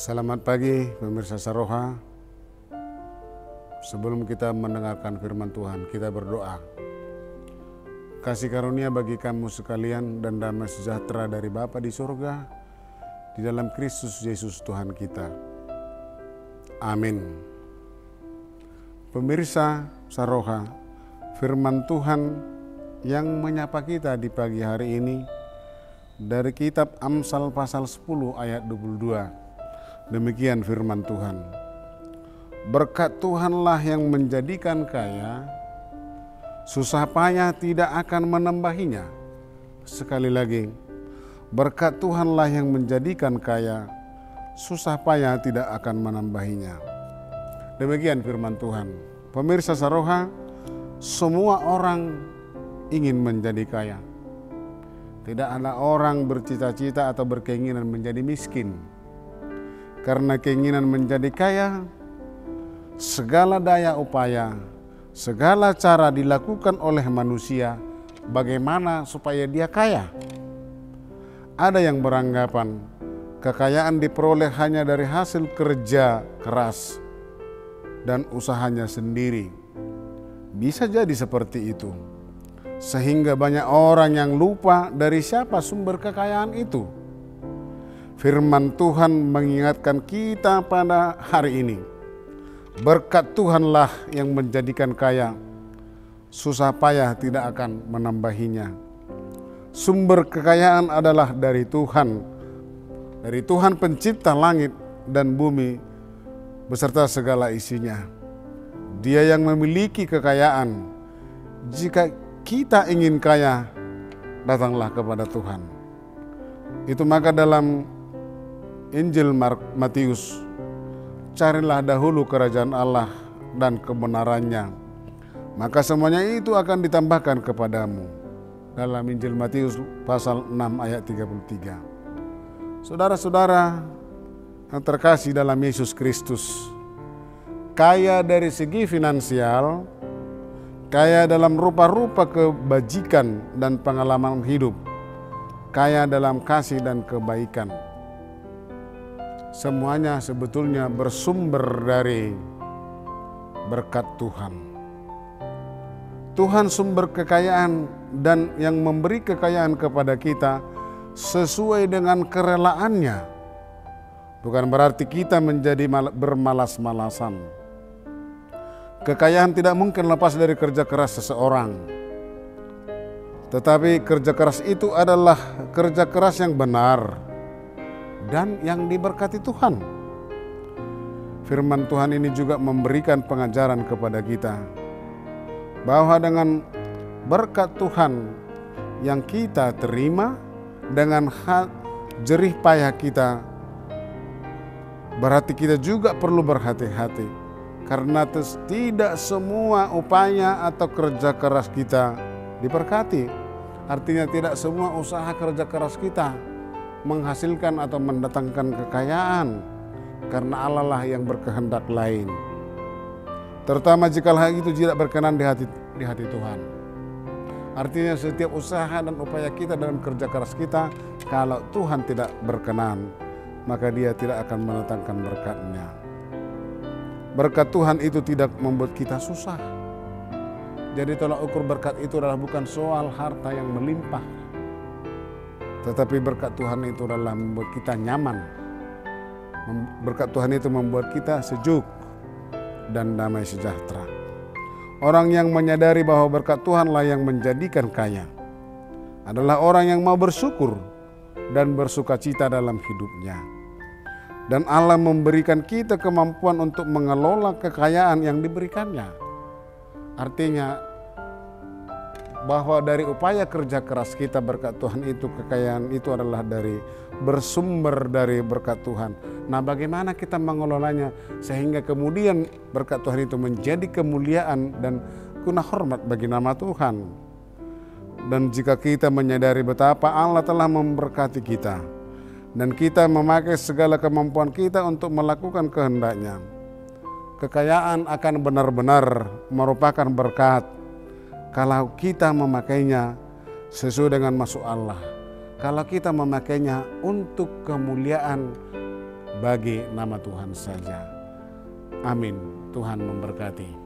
Selamat pagi pemirsa Saroha. Sebelum kita mendengarkan firman Tuhan, kita berdoa. Kasih karunia bagi kamu sekalian dan damai sejahtera dari Bapa di surga, di dalam Kristus Yesus Tuhan kita. Amin. Pemirsa Saroha, firman Tuhan yang menyapa kita di pagi hari ini dari kitab Amsal pasal 10 ayat 22. Demikian firman Tuhan. Berkat Tuhanlah yang menjadikan kaya, susah payah tidak akan menambahinya. Sekali lagi, berkat Tuhanlah yang menjadikan kaya, susah payah tidak akan menambahinya. Demikian firman Tuhan. Pemirsa Saroha, semua orang ingin menjadi kaya. Tidak ada orang bercita-cita atau berkeinginan menjadi miskin. Karena keinginan menjadi kaya, segala daya upaya, segala cara dilakukan oleh manusia bagaimana supaya dia kaya. Ada yang beranggapan kekayaan diperoleh hanya dari hasil kerja keras dan usahanya sendiri. Bisa jadi seperti itu. Sehingga banyak orang yang lupa dari siapa sumber kekayaan itu. Firman Tuhan mengingatkan kita pada hari ini. Berkat Tuhanlah yang menjadikan kaya, susah payah tidak akan menambahinya. Sumber kekayaan adalah dari Tuhan. Dari Tuhan pencipta langit dan bumi beserta segala isinya. Dia yang memiliki kekayaan. Jika kita ingin kaya, datanglah kepada Tuhan. Itu maka dalam Injil Matius, carilah dahulu kerajaan Allah dan kebenarannya, maka semuanya itu akan ditambahkan kepadamu. Dalam Injil Matius pasal 6 ayat 33. Saudara-saudara yang terkasih dalam Yesus Kristus, kaya dari segi finansial, kaya dalam rupa-rupa kebajikan dan pengalaman hidup, kaya dalam kasih dan kebaikan. Semuanya sebetulnya bersumber dari berkat Tuhan. Tuhan sumber kekayaan dan yang memberi kekayaan kepada kita sesuai dengan kerelaannya. Bukan berarti kita menjadi bermalas-malasan. Kekayaan tidak mungkin lepas dari kerja keras seseorang. Tetapi kerja keras itu adalah kerja keras yang benar dan yang diberkati Tuhan. Firman Tuhan ini juga memberikan pengajaran kepada kita bahwa dengan berkat Tuhan yang kita terima dengan jerih payah kita, berarti kita juga perlu berhati-hati karena tidak semua upaya atau kerja keras kita diberkati. Artinya tidak semua usaha kerja keras kita menghasilkan atau mendatangkan kekayaan, karena Allah lah yang berkehendak lain. Terutama jika hal itu tidak berkenan di hati Tuhan. Artinya setiap usaha dan upaya kita dalam kerja keras kita, kalau Tuhan tidak berkenan, maka Dia tidak akan mendatangkan berkat-Nya. Berkat Tuhan itu tidak membuat kita susah. Jadi tolak ukur berkat itu adalah bukan soal harta yang melimpah, tetapi berkat Tuhan itu adalah membuat kita nyaman. Berkat Tuhan itu membuat kita sejuk dan damai sejahtera. Orang yang menyadari bahwa berkat Tuhanlah yang menjadikan kaya adalah orang yang mau bersyukur dan bersukacita dalam hidupnya. Dan Allah memberikan kita kemampuan untuk mengelola kekayaan yang diberikannya. Artinya bahwa dari upaya kerja keras kita, berkat Tuhan itu, kekayaan itu adalah bersumber dari berkat Tuhan. Nah, bagaimana kita mengelolanya sehingga kemudian berkat Tuhan itu menjadi kemuliaan dan guna hormat bagi nama Tuhan. Dan jika kita menyadari betapa Allah telah memberkati kita dan kita memakai segala kemampuan kita untuk melakukan kehendak-Nya, kekayaan akan benar-benar merupakan berkat kalau kita memakainya sesuai dengan maksud Allah. Kalau kita memakainya untuk kemuliaan bagi nama Tuhan saja. Amin. Tuhan memberkati.